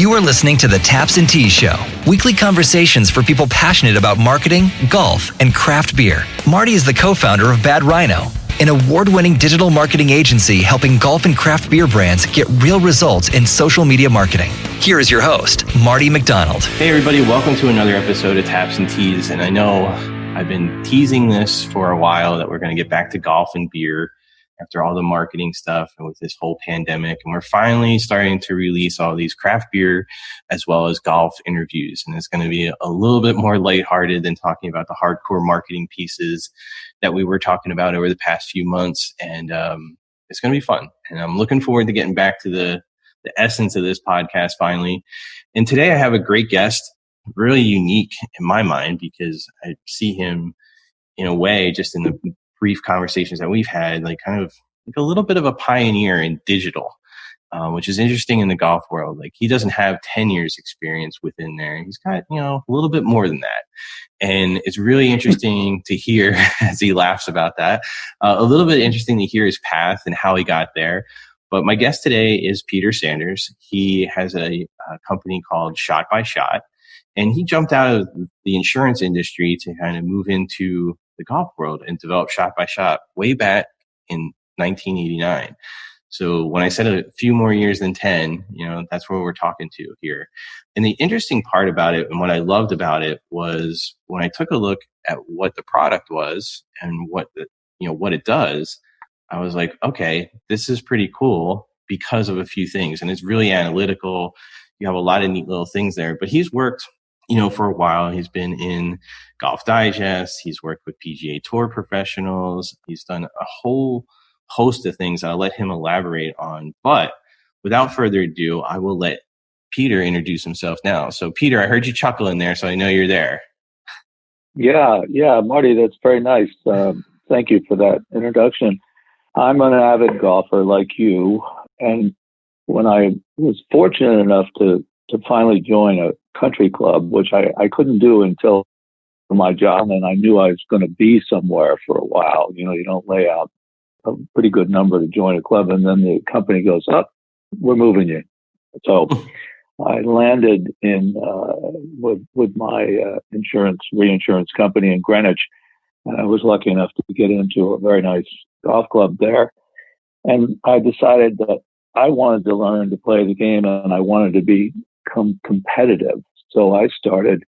You are listening to the Taps and Teas Show, weekly conversations for people passionate about marketing, golf, and craft beer. Marty is the co-founder of Bad Rhino, an award-winning digital marketing agency helping golf and craft beer brands get real results in social media marketing. Here is your host, Marty McDonald. Hey everybody, welcome to another episode of Taps and Teas. And I know I've been teasing this for a while that we're going to get back to golf and beer after all the marketing stuff and with this whole pandemic. And we're finally starting to release all these craft beer as well as golf interviews. And it's going to be a little bit more lighthearted than talking about the hardcore marketing pieces that we were talking about over the past few months. And it's going to be fun. And I'm looking forward to getting back to the essence of this podcast finally. And today I have a great guest, really unique in my mind, because I see him in a way, just in the brief conversations that we've had, like kind of like a little bit of a pioneer in digital, which is interesting in the golf world. Like he doesn't have 10 years experience within there. He's got, a little bit more than that. And it's really interesting to hear as he laughs about that, a little bit interesting to hear his path and how he got there. But my guest today is Peter Sanders. He has a company called Shot by Shot, and he jumped out of the insurance industry to kind of move into the golf world and develop Shot by Shot way back in 1989. So when I said a few more years than 10, that's where we're talking to here. And the interesting part about it and what I loved about it was when I took a look at what the product was and what it does, I was like, okay, this is pretty cool because of a few things. And it's really analytical. You have a lot of neat little things there, but he's worked for a while. He's been in Golf Digest. He's worked with PGA Tour professionals. He's done a whole host of things I'll let him elaborate on. But without further ado, I will let Peter introduce himself now. So Peter, I heard you chuckle in there, so I know you're there. Yeah, Marty, that's very nice. Thank you for that introduction. I'm an avid golfer like you. And when I was fortunate enough to finally join a country club, which I couldn't do until my job, and I knew I was going to be somewhere for a while. You don't lay out a pretty good number to join a club, and then the company goes, we're moving you. So I landed in with my reinsurance company in Greenwich, and I was lucky enough to get into a very nice golf club there. And I decided that I wanted to learn to play the game, and I wanted to become competitive. So I started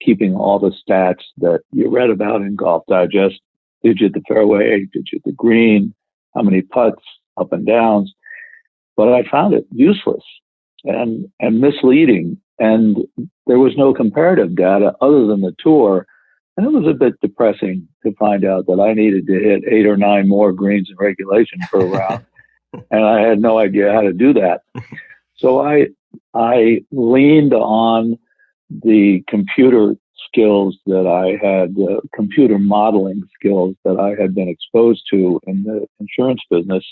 keeping all the stats that you read about in Golf Digest. Did you hit the fairway? Did you hit the green? How many putts, up and downs? But I found it useless and misleading. And there was no comparative data other than the tour. And it was a bit depressing to find out that I needed to hit 8 or 9 more greens in regulation per round. And I had no idea how to do that. So I leaned on the computer skills that I had, computer modeling skills that I had been exposed to in the insurance business,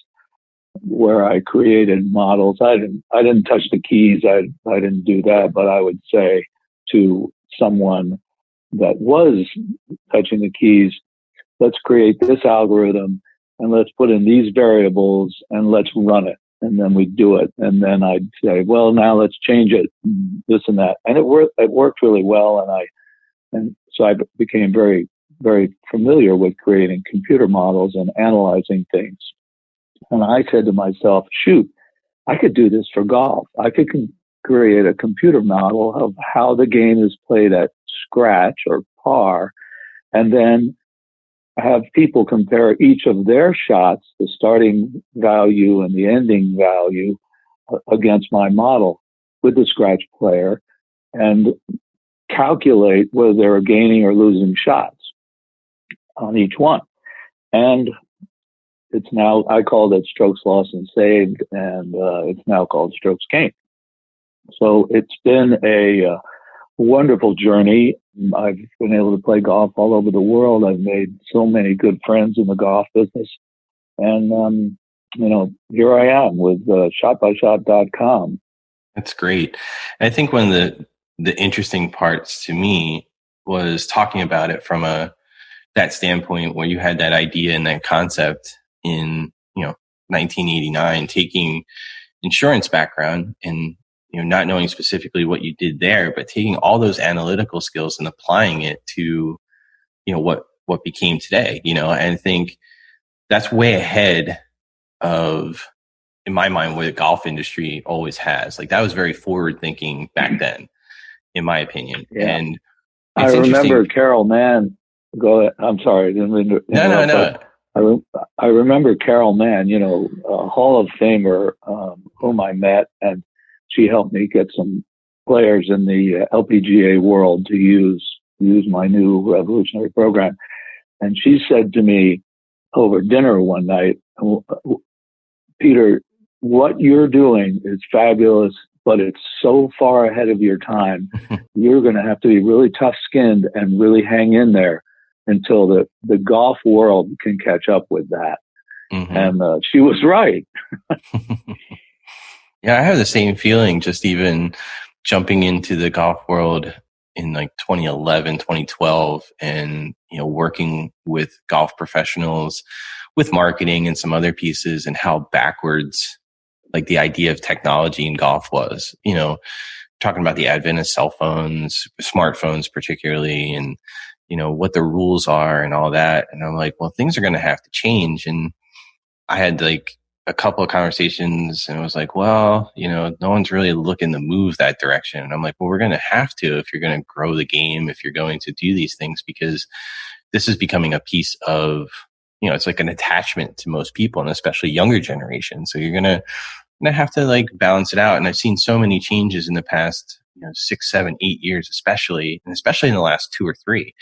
where I created models. I didn't touch the keys. I didn't do that, but I would say to someone that was touching the keys, let's create this algorithm and let's put in these variables and let's run it. And then we'd do it. And then I'd say, well, now let's change it, this and that. And it worked really well. And so I became very, very familiar with creating computer models and analyzing things. And I said to myself, shoot, I could do this for golf. I could create a computer model of how the game is played at scratch or par, and then have people compare each of their shots, the starting value and the ending value, against my model with the scratch player, and calculate whether they're gaining or losing shots on each one. And it's now, I called it strokes lost and saved, and it's now called strokes gained. So it's been a wonderful journey. I've been able to play golf all over the world. I've made so many good friends in the golf business. And, here I am with shotbyshot.com. That's great. I think one of the interesting parts to me was talking about it from that standpoint where you had that idea and that concept in, 1989, taking insurance background and not knowing specifically what you did there, but taking all those analytical skills and applying it to, what became today, and I think that's way ahead of, in my mind, what the golf industry always has. Like, that was very forward thinking back then, in my opinion. Yeah. And I remember Carol Mann. Go ahead. I'm sorry. No. I remember Carol Mann, a Hall of Famer whom I met, and she helped me get some players in the LPGA world to use my new revolutionary program. And she said to me over dinner one night, Peter, what you're doing is fabulous, but it's so far ahead of your time. You're going to have to be really tough-skinned and really hang in there until the golf world can catch up with that. Mm-hmm. And she was right. Yeah, I have the same feeling, just even jumping into the golf world in like 2011, 2012, and, working with golf professionals with marketing and some other pieces, and how backwards like the idea of technology in golf was, talking about the advent of cell phones, smartphones particularly, and, what the rules are and all that. And I'm like, well, things are going to have to change. And I had like a couple of conversations, and it was like, well, no one's really looking to move that direction. And I'm like, well, we're going to have to, if you're going to grow the game, if you're going to do these things, because this is becoming a piece of, it's like an attachment to most people, and especially younger generations. So you're going to have to like balance it out. And I've seen so many changes in the past, 6, 7, 8 years, especially in the last 2 or 3,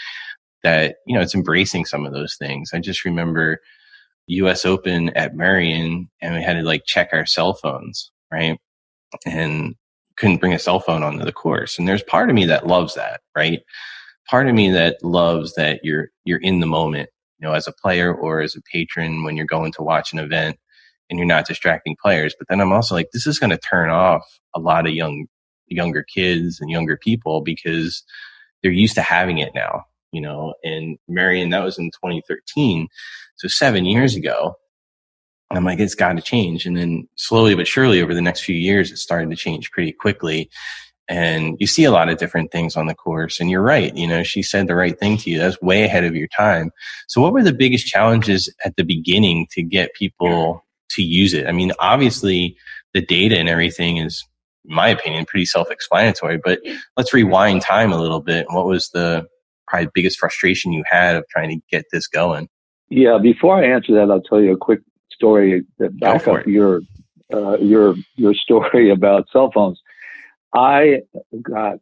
that, it's embracing some of those things. I just remember US Open at Marion, and we had to like check our cell phones, right? And couldn't bring a cell phone onto the course. And there's part of me that loves that, right? Part of me that loves that you're in the moment, as a player or as a patron when you're going to watch an event, and you're not distracting players. But then I'm also like, this is going to turn off a lot of younger kids and younger people, because they're used to having it now, and Marion, that was in 2013. So 7 years ago. I'm like, it's got to change. And then slowly but surely over the next few years, it started to change pretty quickly. And you see a lot of different things on the course. And you're right. She said the right thing to you. That's way ahead of your time. So what were the biggest challenges at the beginning to get people to use it? I mean, obviously the data and everything is, in my opinion, pretty self-explanatory, but let's rewind time a little bit. What was the probably biggest frustration you had of trying to get this going? Yeah. Before I answer that, I'll tell you a quick story that back up your story about cell phones. I got,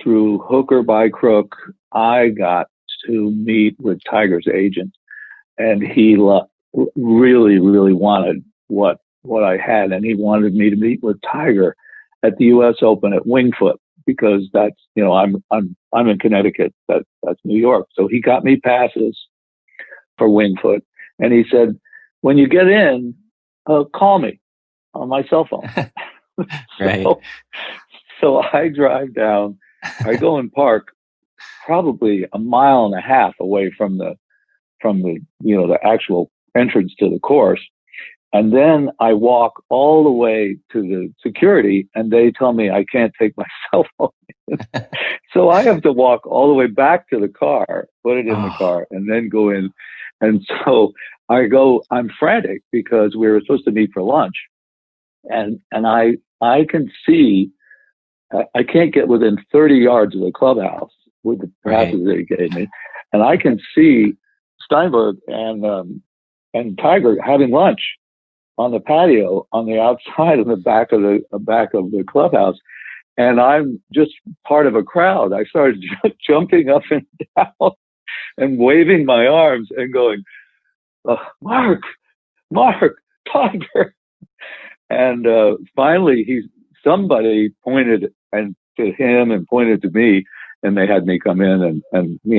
through hook or by crook, I got to meet with Tiger's agent, and he really, really wanted what I had, and he wanted me to meet with Tiger at the U.S. Open at Winged Foot, because that's, I'm in Connecticut, that's New York. So he got me passes for Winged Foot, and he said, when you get in, call me on my cell phone. Right. So I drive down, I go and park probably 1.5 miles away from the actual entrance to the course. And then I walk all the way to the security, and they tell me I can't take my cell phone. So I have to walk all the way back to the car, put it in the car, and then go in. And so I'm frantic because we were supposed to meet for lunch. And I can see, I can't get within 30 yards of the clubhouse with the passes that he gave me. And I can see Steinberg and Tiger having lunch on the patio on the outside of the back of the clubhouse. And I'm just part of a crowd. I started jumping up and down and waving my arms and going, Mark, Tiger. And finally, somebody pointed to him and pointed to me, and they had me come in, and we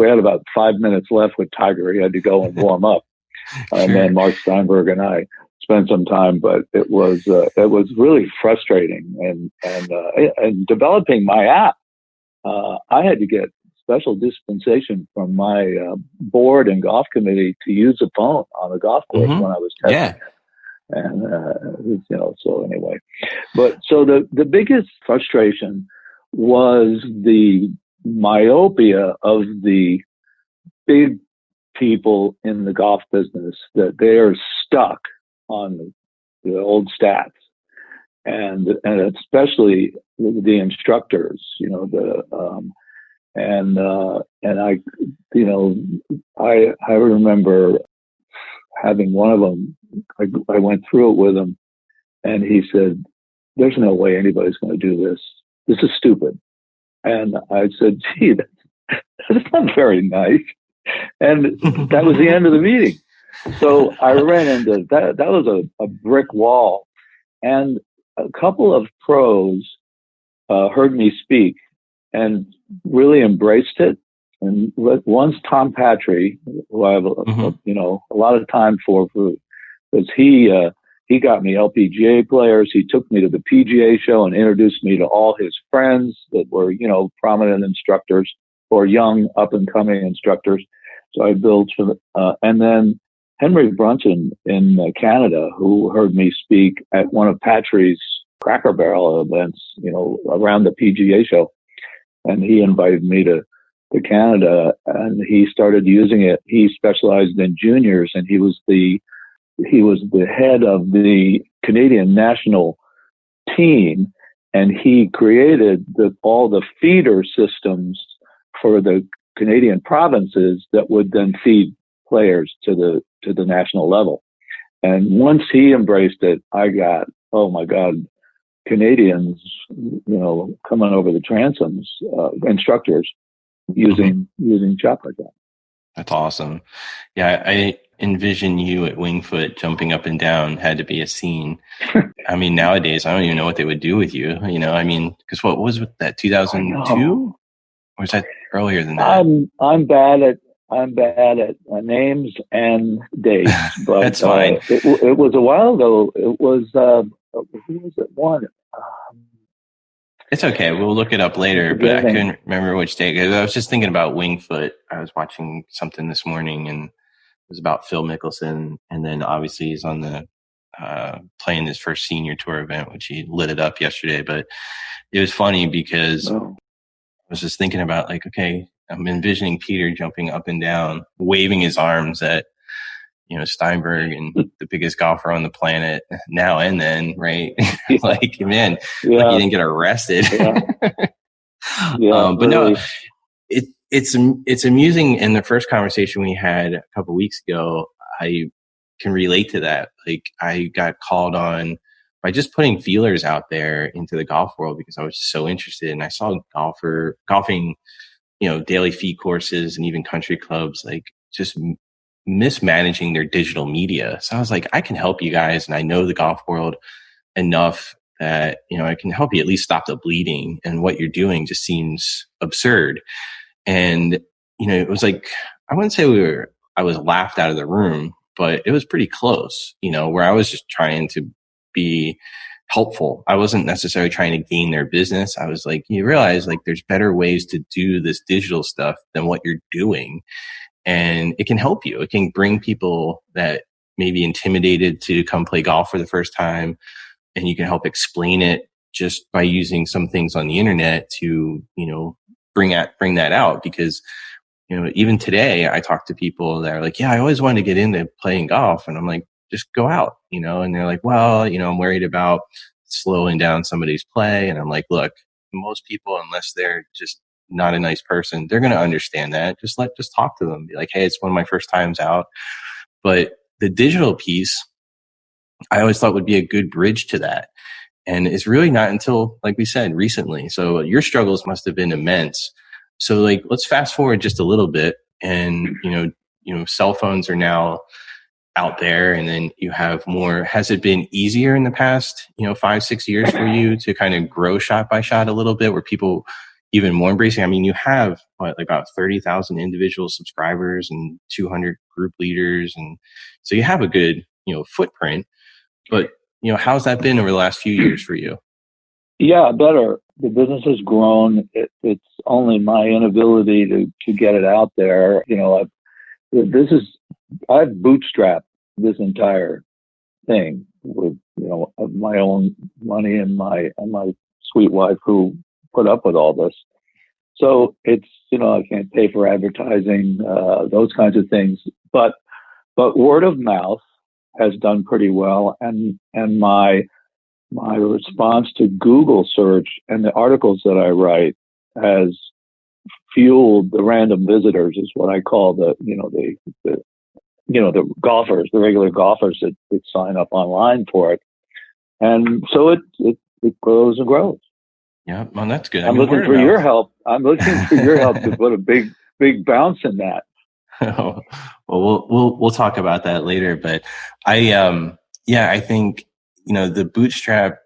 had about 5 minutes left with Tiger. He had to go and warm up. And then Mark Steinberg and I spent some time, but it was really frustrating. And developing my app, I had to get special dispensation from my board and golf committee to use a phone on the golf course when I was testing it. And, so anyway, but so the biggest frustration was the myopia of the big people in the golf business, that they are stuck on the old stats, and especially the instructors, and I, I remember having one of them. I went through it with him, and he said, "There's no way anybody's going to do this. This is stupid." And I said, "Gee, that's not very nice." And that was the end of the meeting. So I ran into that. That was a brick wall. And a couple of pros heard me speak and really embraced it. And one's Tom Patry, who I have a lot of time for, because he got me LPGA players. He took me to the PGA show and introduced me to all his friends that were, prominent instructors or young up and coming instructors. So I built and then Henry Brunson in Canada, who heard me speak at one of Patry's Cracker Barrel events, around the PGA show. And he invited me to Canada, and he started using it. He specialized in juniors, and he was the head of the Canadian national team, and he created all the feeder systems for the Canadian provinces that would then feed players to the national level. And once he embraced it, I got, oh my God, Canadians, coming over the transoms, instructors using shop like that. That's awesome. Yeah, I envision you at Wingfoot jumping up and down. Had to be a scene. I mean, nowadays I don't even know what they would do with you. Because what was that, 2002, or is that earlier than that? I'm bad at names and dates, but that's fine. It was a while ago. It was who was it? One. It's okay. We'll look it up later, but I couldn't remember which day. I was just thinking about Wingfoot. I was watching something this morning, and it was about Phil Mickelson. And then obviously he's on the playing his first senior tour event, which he lit it up yesterday. But it was funny because I was just thinking about, like, okay, I'm envisioning Peter jumping up and down, waving his arms at, Steinberg and the biggest golfer on the planet now and then, right? Like, man, like he didn't get arrested. But really. No, it's amusing. In the first conversation we had a couple of weeks ago, I can relate to that. Like, I got called on by just putting feelers out there into the golf world because I was so interested, and I saw golfing, daily fee courses and even country clubs, like, just mismanaging their digital media. So I was like, I can help you guys, and I know the golf world enough that, I can help you at least stop the bleeding, and what you're doing just seems absurd. And, it was like, I wouldn't say I was laughed out of the room, but it was pretty close, where I was just trying to be helpful. I wasn't necessarily trying to gain their business. I was like, you realize, like, there's better ways to do this digital stuff than what you're doing. And it can help you. It can bring people that may be intimidated to come play golf for the first time. And you can help explain it just by using some things on the internet to, bring that out. Because, even today I talk to people that are like, yeah, I always wanted to get into playing golf. And I'm like, just go out, and they're like, well, I'm worried about slowing down somebody's play. And I'm like, look, most people, unless they're just not a nice person, they're going to understand that. Just talk to them. Be like, hey, it's one of my first times out. But the digital piece, I always thought would be a good bridge to that. And it's really not until, like we said, recently. So your struggles must have been immense. So, like, let's fast forward just a little bit, and, cell phones are now out there, and then you have more. Has it been easier in the past, 5-6 years for you to kind of grow shot by shot a little bit, where people even more embracing? I mean, you have about 30,000 individual subscribers and 200 group leaders. And so you have a good, footprint, but, how's that been over the last few years for you? Yeah, better. The business has grown. It's only my inability to get it out there. I've bootstrapped this entire thing with my own money and my sweet wife who put up with all this. So it's I can't pay for advertising, those kinds of things, but word of mouth has done pretty well, and my response to Google search and the articles that I write has fueled the random visitors, is what I call the golfers, the regular golfers that sign up online for it. And so it grows and grows. Yeah, well, that's good. I'm looking for your help. I'm looking for your help to put a big bounce in that. Oh, well, we'll talk about that later. But I think the bootstrap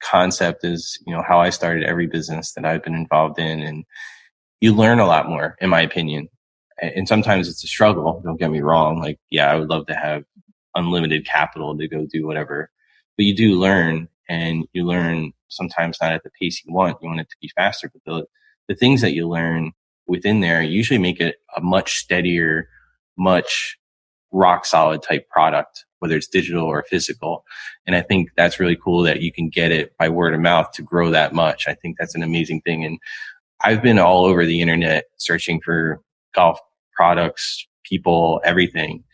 concept is how I started every business that I've been involved in, and you learn a lot more, in my opinion. And sometimes it's a struggle. Don't get me wrong. Like, yeah, I would love to have unlimited capital to go do whatever, but you do learn, and you learn sometimes not at the pace you want. You want it to be faster, but the things that you learn within there usually make it a much steadier, much rock solid type product, whether it's digital or physical. And I think that's really cool that you can get it by word of mouth to grow that much. I think that's an amazing thing. And I've been all over the internet searching for golf products, people, everything.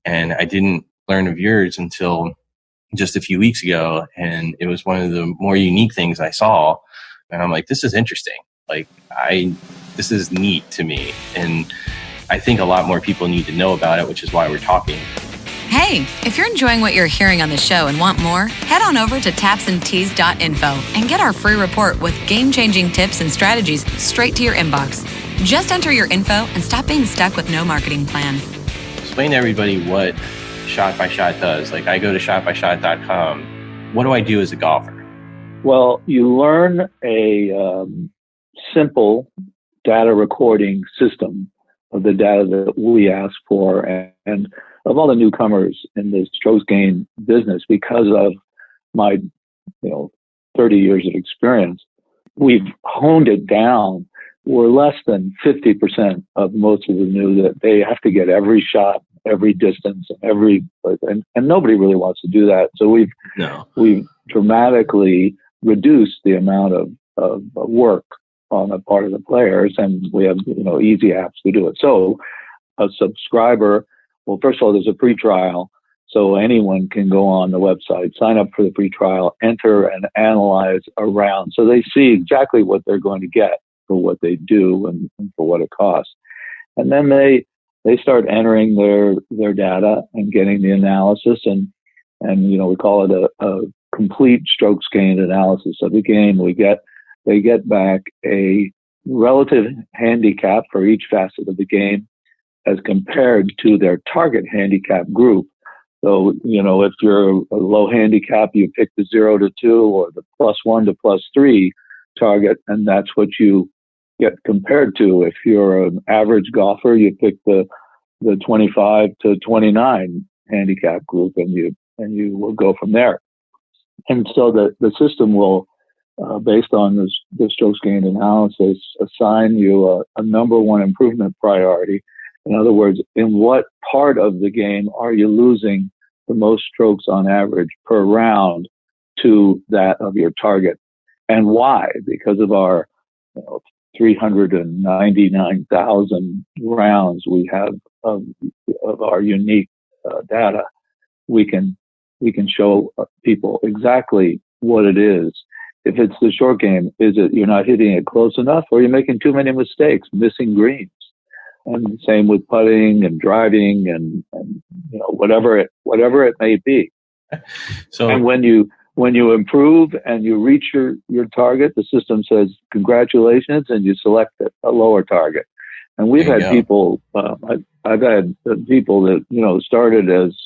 And I didn't learn of yours until just a few weeks ago. And it was one of the more unique things I saw. And I'm like, this is interesting. Like, this is neat to me. And I think a lot more people need to know about it, which is why we're talking. Hey, if you're enjoying what you're hearing on the show and want more, head on over to tapsandtees.info and get our free report with game-changing tips and strategies straight to your inbox. Just enter your info and stop being stuck with no marketing plan. Explain to everybody what Shot by Shot does. Like, I go to shotbystshot.com. What do I do as a golfer? Well, you learn a simple data recording system of the data that we ask for, and of all the newcomers in the strokes gain business, because of my 30 years of experience, we've honed it down. We're less than 50% of most of the new, that they have to get every shot, every distance, and nobody really wants to do that. So we've dramatically reduced the amount of work on the part of the players, and we have easy apps to do it. So a subscriber, well, first of all, there's a free trial, so anyone can go on the website, sign up for the free trial, enter and analyze a round, so they see exactly what they're going to get for what they do and for what it costs. And then they start entering their data and getting the analysis, and we call it a complete strokes gained analysis of the game. They get back a relative handicap for each facet of the game as compared to their target handicap group. So, if you're a low handicap, you pick the 0 to 2 or the +1 to +3 target, and that's what you get compared to. If you're an average golfer, you pick the 25 to 29 handicap group, and you will go from there. And so the system will, based on the strokes gained analysis, assign you a number one improvement priority. In other words, in what part of the game are you losing the most strokes on average per round to that of your target, and why? Because of our 399,000 rounds we have of our unique data, we can show people exactly what it is. If it's the short game, is it you're not hitting it close enough, or you're making too many mistakes, missing greens? And same with putting and driving and whatever it may be. So, and when you improve and you reach your target, the system says congratulations, and you select a lower target. And we've had people, I've had people that started as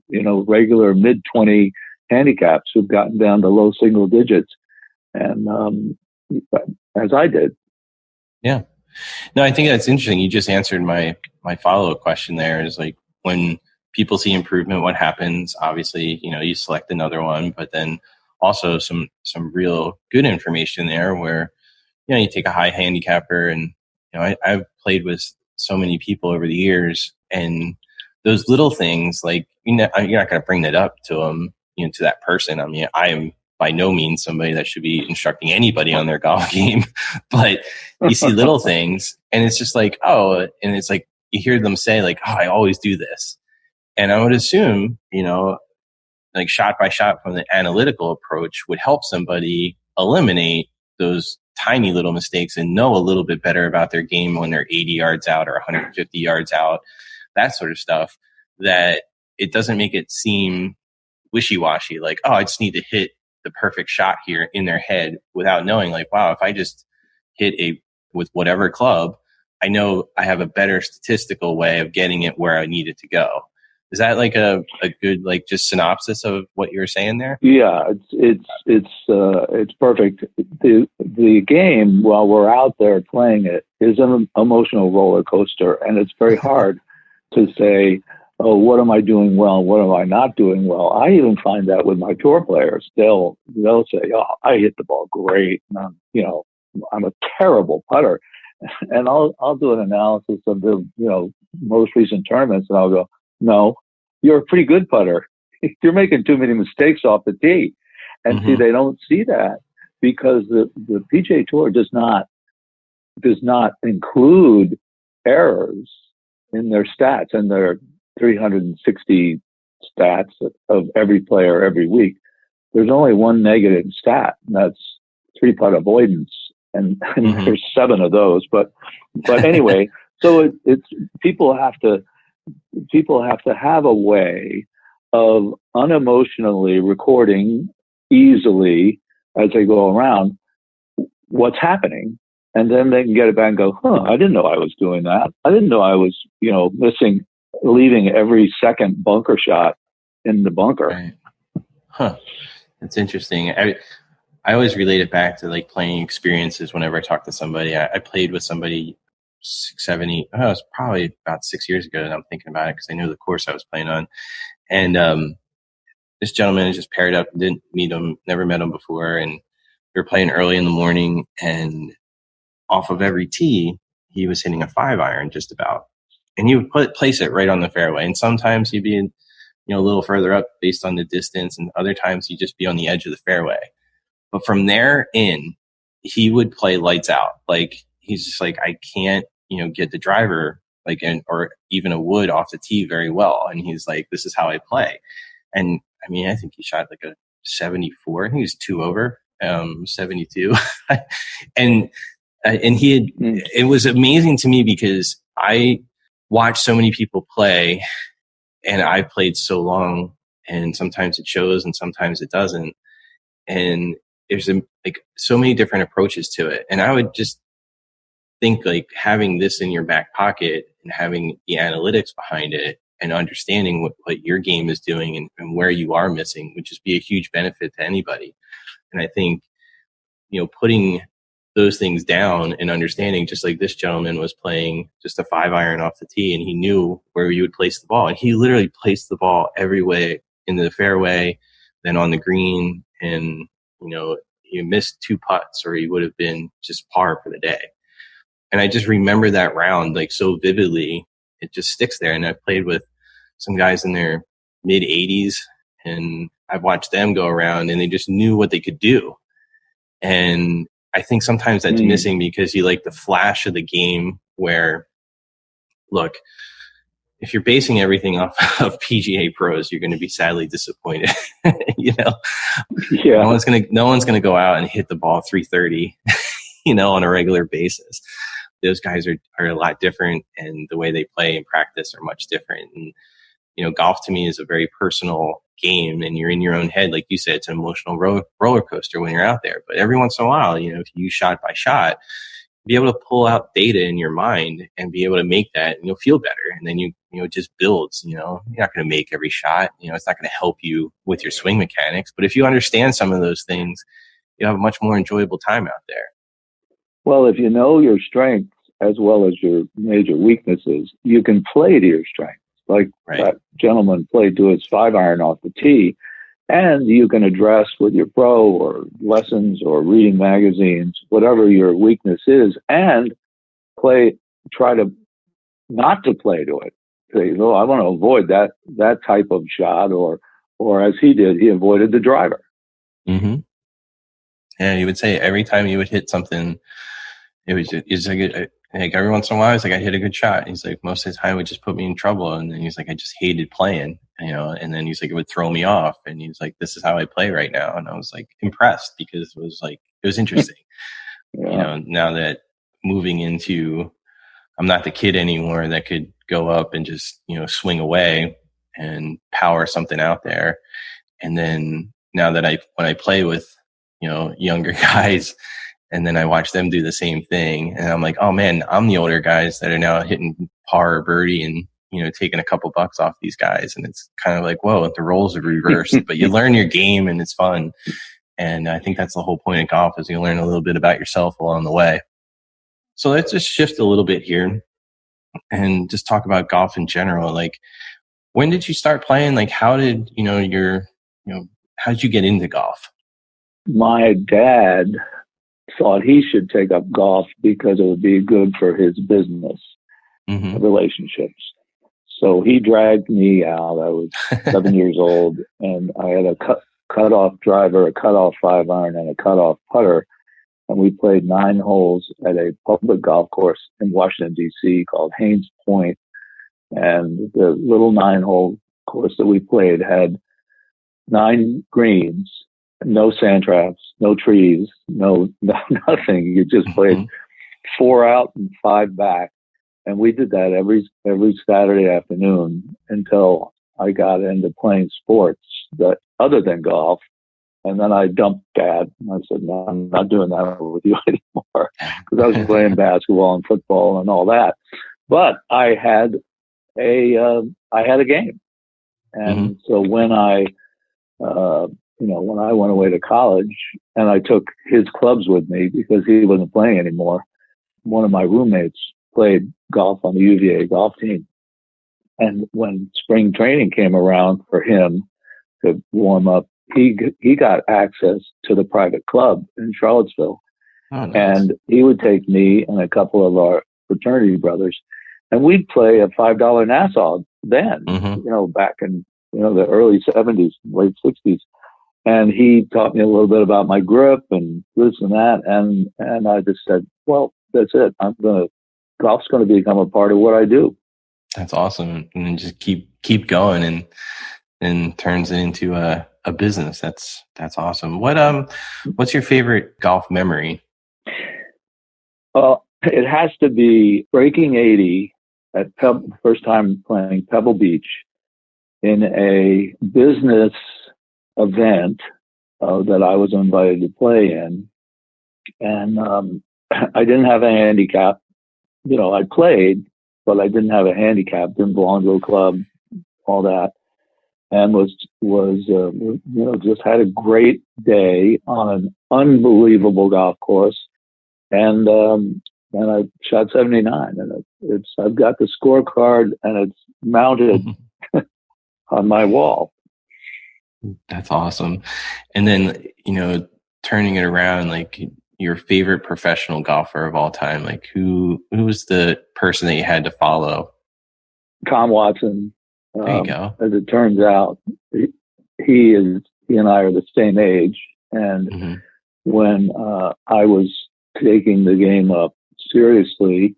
regular mid-20 handicaps who've gotten down to low single digits, and as I did. Yeah. No, I think that's interesting. You just answered my follow-up question there, is like, when people see improvement, what happens? Obviously, you select another one, but then also some real good information there where, you take a high handicapper, and, I've played with so many people over the years, and those little things, like, you're not going to bring that up to them. to that person. I mean, I am by no means somebody that should be instructing anybody on their golf game, but you see little things and it's just like, oh, and it's like, you hear them say like, oh, I always do this. And I would assume, like shot by shot from the analytical approach would help somebody eliminate those tiny little mistakes and know a little bit better about their game when they're 80 yards out or 150 yards out, that sort of stuff, that it doesn't make it seem wishy-washy, like, oh, I just need to hit the perfect shot here in their head without knowing like, wow, if I just hit with whatever club, I know I have a better statistical way of getting it where I need it to go. Is that like a good, like, just synopsis of what you were saying there? Yeah, it's perfect. The game, while we're out there playing it, is an emotional roller coaster, and it's very hard to say, oh, what am I doing well? What am I not doing well? I even find that with my tour players. They'll say, oh, I hit the ball great. And I'm a terrible putter. And I'll do an analysis of the, most recent tournaments, and I'll go, no, you're a pretty good putter. You're making too many mistakes off the tee. And see, they don't see that because the PGA Tour does not include errors in their stats and their 360 stats of every player every week. There's only one negative stat, and that's 3-putt avoidance. And there's 7 of those, but anyway, so it's people have to have a way of unemotionally recording easily as they go around what's happening, and then they can get it back and go, I didn't know I was doing that. I didn't know I was, leaving every second bunker shot in the bunker. Right. Huh. That's interesting. I always relate it back to like playing experiences whenever I talk to somebody. I played with somebody it was probably about 6 years ago, and I'm thinking about it because I knew the course I was playing on. And this gentleman just paired up, didn't meet him, never met him before, and we were playing early in the morning, and off of every tee, he was hitting a 5-iron just about. And he would place it right on the fairway. And sometimes he'd be a little further up based on the distance, and other times he'd just be on the edge of the fairway. But from there in, he would play lights out. Like, he's just like, I can't, get the driver, like, or even a wood off the tee very well. And he's like, this is how I play. And I mean, I think he shot like a 74. I think he was 2 over, 72. and he had, it was amazing to me because I watched so many people play, and I've played so long, and sometimes it shows and sometimes it doesn't. And there's like so many different approaches to it. And I would just think like having this in your back pocket and having the analytics behind it and understanding what your game is doing and where you are missing would just be a huge benefit to anybody. And I think, putting those things down and understanding, just like this gentleman was playing just a 5-iron off the tee, and he knew where you would place the ball. And he literally placed the ball every way into the fairway, then on the green, and he missed 2 putts or he would have been just par for the day. And I just remember that round like so vividly. It just sticks there. And I played with some guys in their mid 80s, and I've watched them go around, and they just knew what they could do. And I think sometimes that's missing because you like the flash of the game where, look, if you're basing everything off of PGA pros, you're going to be sadly disappointed. Yeah. No one's going to go out and hit the ball 330, on a regular basis. Those guys are a lot different, and the way they play and practice are much different. And, golf to me is a very personal game, and you're in your own head. Like you said, it's an emotional roller coaster when you're out there. But every once in a while, if you shot by shot, be able to pull out data in your mind and be able to make that, and you'll feel better. And then it just builds, you're not going to make every shot, it's not going to help you with your swing mechanics. But if you understand some of those things, you'll have a much more enjoyable time out there. Well, if you know your strengths as well as your major weaknesses, you can play to your strengths. Like that gentleman played to his 5-iron off the tee, and you can address with your pro or lessons or reading magazines, whatever your weakness is, and try to not to play to it. Say, I want to avoid that type of shot, or or as he did, he avoided the driver. Mm-hmm. Yeah, he would say every time he would hit something, it's like every once in a while, he's like, I hit a good shot. He's like, most of the time it would just put me in trouble. And then he's like, I just hated playing, and then he's like, it would throw me off. And he's like, this is how I play right now. And I was like impressed because it was interesting. Yeah. Now that moving into, I'm not the kid anymore that could go up and just, swing away and power something out there. And then now that when I play with, younger guys, and then I watch them do the same thing, and I'm like, oh man, I'm the older guys that are now hitting par or birdie and, taking a couple bucks off these guys. And it's kind of like, whoa, the roles are reversed, but you learn your game and it's fun. And I think that's the whole point of golf, is you learn a little bit about yourself along the way. So let's just shift a little bit here and just talk about golf in general. Like, when did you start playing? Like, how did, how did you get into golf? My dad thought he should take up golf because it would be good for his business relationships. So he dragged me out. I was 7 years old, and I had a cut-off driver, a cut-off 5-iron, and a cut-off putter. And we played 9 holes at a public golf course in Washington, D.C. called Haynes Point. And the little 9-hole course that we played had 9 greens, no sand traps, no trees, no nothing. You just played 4 out and 5 back. And we did that every Saturday afternoon until I got into playing sports that other than golf. And then I dumped Dad. And I said, no, I'm not doing that with you anymore, because I was playing basketball and football and all that. But I had a game. And so when I went away to college and I took his clubs with me because he wasn't playing anymore, one of my roommates played golf on the UVA golf team. And when spring training came around for him to warm up, he got access to the private club in Charlottesville. Oh, nice. And he would take me and a couple of our fraternity brothers, and we'd play a $5 Nassau then, back in, the early 70s, late 60s. And he taught me a little bit about my grip and this and that. And I just said, well, that's it. Golf's going to become a part of what I do. That's awesome. And then just keep going and turns it into a business. That's awesome. What's your favorite golf memory? It has to be breaking 80 at first time playing Pebble Beach in a business event that I was invited to play in. And I didn't have a handicap. I played, but I didn't have a handicap, didn't belong to a club, all that. And just had a great day on an unbelievable golf course. And I shot 79, and I've got the scorecard, and it's mounted on my wall. That's awesome. And then, turning it around, like your favorite professional golfer of all time, like who was the person that you had to follow? Tom Watson. There you go. As it turns out, he and I are the same age. And when I was taking the game up seriously,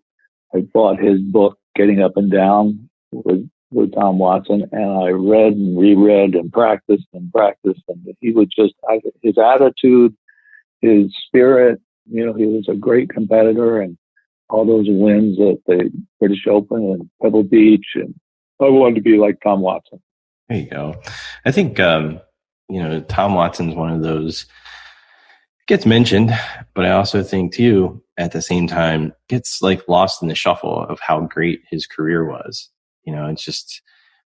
I bought his book, Getting Up and Down, with Tom Watson, and I read and reread and practiced. And he would his attitude, his spirit, he was a great competitor, and all those wins at the British Open and Pebble Beach, and I wanted to be like Tom Watson. There you go. I think, Tom Watson's one of those, gets mentioned, but I also think too, at the same time, gets like lost in the shuffle of how great his career was. It's just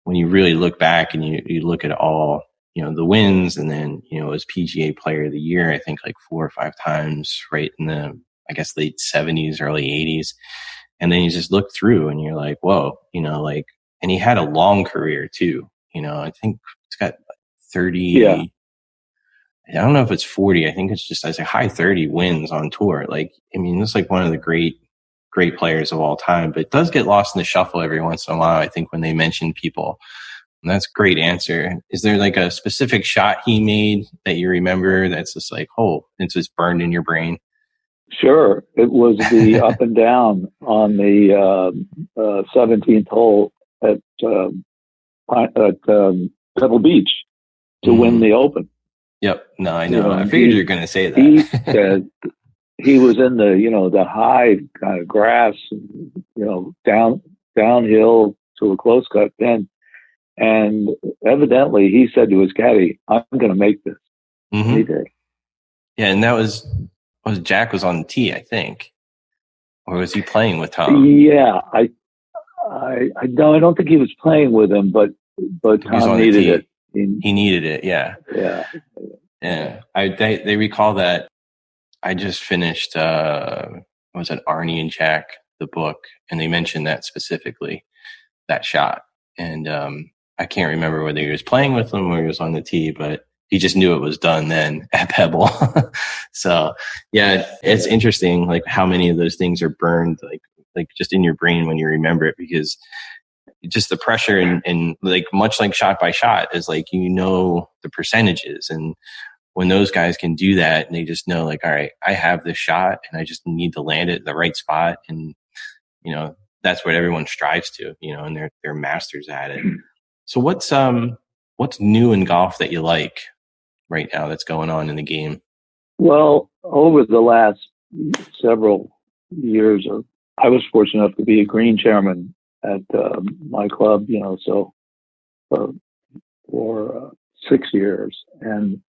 when you really look back and you look at all, the wins, and then, as PGA Player of the Year, I think like 4 or 5 times, right in the, I guess, late 70s, early 80s. And then you just look through and you're like, whoa, and he had a long career too. I think it's got 30. Yeah. I don't know if it's 40. I think it's just as a high 30 wins on tour. Like, it's like one of the great players of all time, but it does get lost in the shuffle every once in a while. I think when they mention people, That's a great answer. Is there like a specific shot he made that you remember that's just like, oh, it's just burned in your brain? Sure. It was the up and down on the 17th hole at Pebble Beach to win the Open. Yep. No, I know. I figured you were going to say that. He said he was in the high kind of grass, downhill to a close cut pin. And evidently he said to his caddy, I'm going to make this. Mm-hmm. He did. Yeah. And that was Jack was on the tee, I think. Or was he playing with Tom? Yeah. I don't think he was playing with him, but Tom needed it. He needed it. Yeah. Yeah. Yeah. They recall that I just finished, was it Arnie and Jack, the book, and they mentioned that specifically, that shot. And I can't remember whether he was playing with them or he was on the tee, but he just knew it was done then at Pebble. So yeah, it's interesting, like how many of those things are burned, like just in your brain when you remember it, because just the pressure and like much like shot by shot is like, the percentages. And when those guys can do that and they just know like, all right, I have this shot and I just need to land it in the right spot. And, that's what everyone strives to, and they're masters at it. So what's new in golf that you like right now that's going on in the game? Well, over the last several years, I was fortunate enough to be a green chairman at my club, so for 6 years, and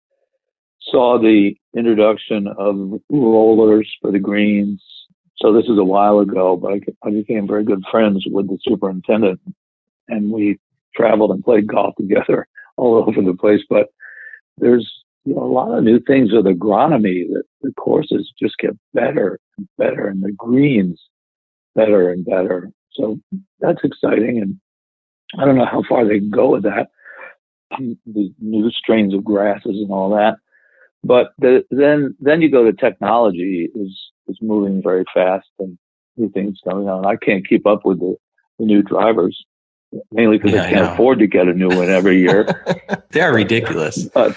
saw the introduction of rollers for the greens. So this is a while ago, but I became very good friends with the superintendent, and we traveled and played golf together all over the place. But there's a lot of new things with agronomy. That the courses just get better and better, and the greens better and better. So that's exciting, and I don't know how far they can go with that. The new strains of grasses and all that. But then you go to technology is moving very fast, and new things coming on. I can't keep up with the new drivers, mainly because I can't afford to get a new one every year. They're ridiculous. But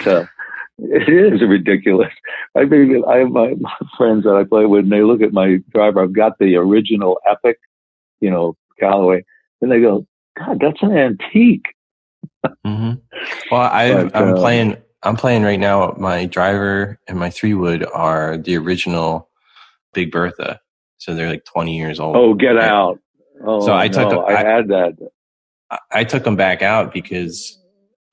it is ridiculous. I have my friends that I play with, and they look at my driver. I've got the original Epic, Callaway, and they go, "God, that's an antique." Mm-hmm. Well, I'm playing right now. My driver and my 3-wood are the original Big Bertha, so they're like 20 years old. Oh, get out! Oh, so I had that. I took them back out because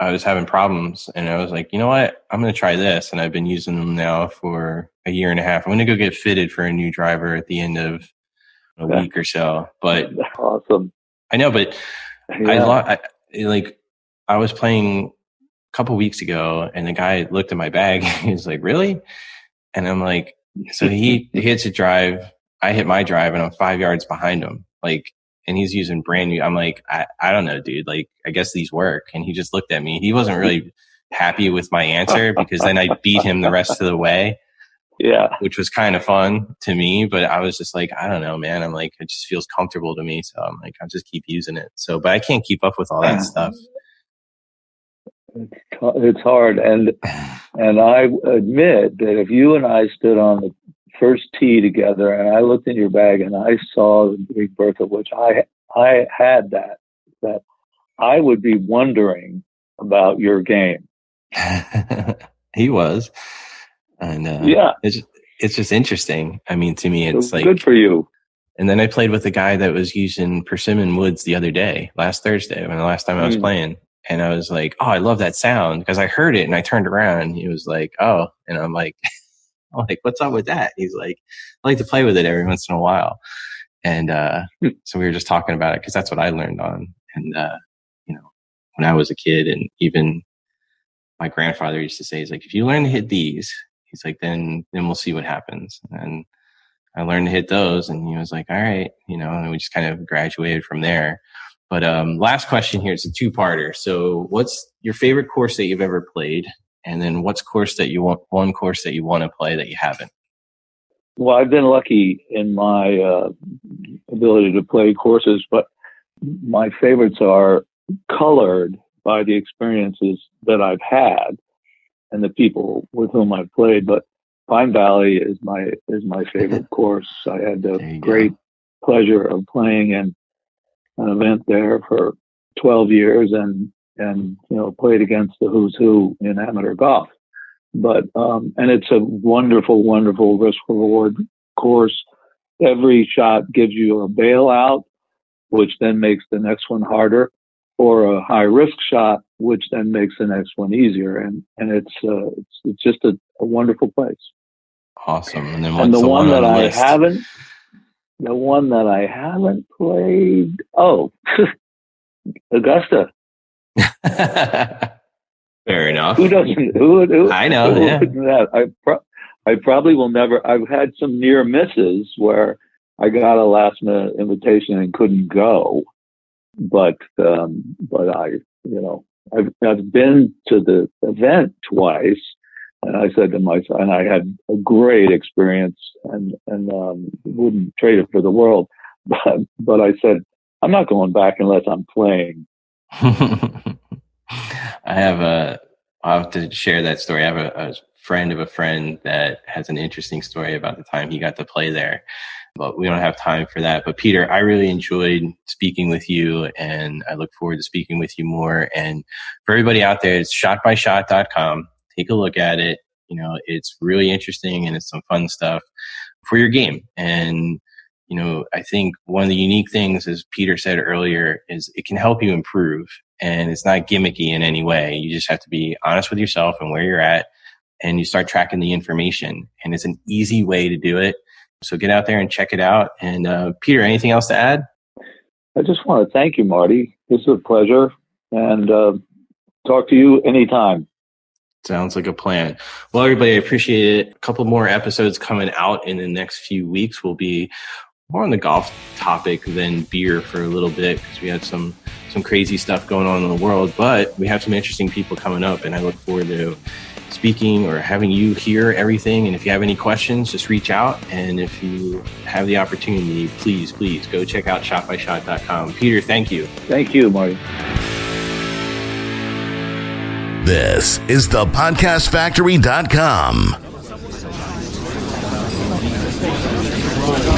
I was having problems, and I was like, you know what? I'm going to try this, and I've been using them now for a year and a half. I'm going to go get fitted for a new driver at the end of a week or so. But awesome. I know, but yeah. I was playing couple weeks ago, and the guy looked at my bag. He was like, "Really?" And I'm like, so he hits a drive, I hit my drive, and I'm 5 yards behind him. Like, and he's using brand new. I'm like, I don't know, dude. Like, I guess these work. And he just looked at me. He wasn't really happy with my answer because then I beat him the rest of the way. Yeah, which was kind of fun to me. But I was just like, I don't know, man. I'm like, it just feels comfortable to me. So I'm like, I'll just keep using it. So, but I can't keep up with all that stuff. It's hard, and I admit that if you and I stood on the first tee together, and I looked in your bag and I saw the Big Bertha, which I had that I would be wondering about your game. He was, and it's just interesting. I mean, to me, it's like good for you. And then I played with a guy that was using persimmon woods the other day, last Thursday, when the last time I was playing. And I was like, oh, I love that sound, because I heard it and I turned around and he was like, oh, and I'm like, what's up with that? He's like, I like to play with it every once in a while. And so we were just talking about it because that's what I learned on. And, when I was a kid, and even my grandfather used to say, he's like, if you learn to hit these, he's like, then we'll see what happens. And I learned to hit those, and he was like, all right, and we just kind of graduated from there. But last question here, it's a two-parter. So what's your favorite course that you've ever played? And then what's one course that you want to play that you haven't? Well, I've been lucky in my ability to play courses, but my favorites are colored by the experiences that I've had and the people with whom I've played. But Pine Valley is my favorite course. I had the great pleasure of playing in an event there for 12 years and played against the who's who in amateur golf. But and it's a wonderful, wonderful risk reward course. Every shot gives you a bailout, which then makes the next one harder, or a high risk shot, which then makes the next one easier. And it's just a wonderful place. Awesome. And then the one that I list? The one that I haven't played. Oh, Augusta. Fair enough. Who doesn't? Who I know. Who Yeah. that? I probably will never. I've had some near misses where I got a last minute invitation and couldn't go, but I've been to the event twice, and I said to myself, and I had a great experience, and wouldn't trade it for the world. But I said, I'm not going back unless I'm playing. I'll have to share that story. I have a friend of a friend that has an interesting story about the time he got to play there, but we don't have time for that. But Peter, I really enjoyed speaking with you, and I look forward to speaking with you more. And for everybody out there, it's shotbyshot.com. Take a look at it. It's really interesting, and it's some fun stuff for your game. And I think one of the unique things, as Peter said earlier, is it can help you improve, and it's not gimmicky in any way. You just have to be honest with yourself and where you're at, and you start tracking the information, and it's an easy way to do it. So get out there and check it out. And Peter, anything else to add? I just want to thank you, Marty. This is a pleasure, and talk to you anytime. Sounds like a plan. Well, everybody, I appreciate it. A couple more episodes coming out in the next few weeks. We'll be more on the golf topic than beer for a little bit, because we had some crazy stuff going on in the world, but we have some interesting people coming up, and I look forward to speaking or having you hear everything. And if you have any questions, just reach out. And if you have the opportunity, please go check out shotbyshot.com. Peter, thank you. Thank you, Marty. This is the podcastfactory.com.